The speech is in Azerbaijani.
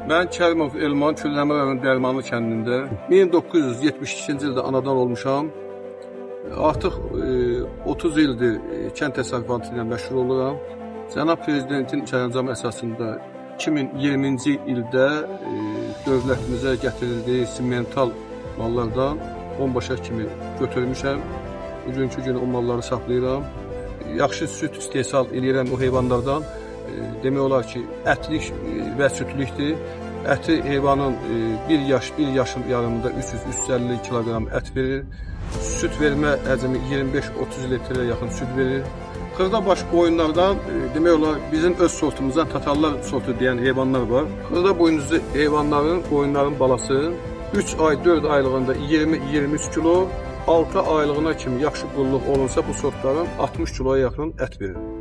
Mən Kərimov Elman Küllənmə rayonunun Dərmanlı kəndində 1972-ci ildə anadan olmuşam. Artıq 30 ildir kənd təsərrüfatı ilə məşğul oluram. Cənab Prezidentin sərəncamı əsasında 2020-ci ildə dövlətimizə gətirildiyi simental mallardan 10 başa kimi götürmüşəm. Bugünkü gün o malları saxlayıram. Yaxşı süt istehsal edirəm o heyvanlardan. Demək olar ki, ətlik və sütlükdür. Əti heyvanın 1 yaşın yarımında 300-350 kiloqram ət verir. Süt vermə həcmi 25-30 litrə yaxın süt verir. Xırdabaş qoyunlardan demək olar bizim öz sortumuzdan tatarlar sortu deyən heyvanlar var. Xırda boynuzlu heyvanların, qoyunların balası 3 ay, 4 aylığında 20-23 kilo, 6 aylığına kimi yaxşı qulluq olunsa bu sortların 60 kiloya yaxın ət verir.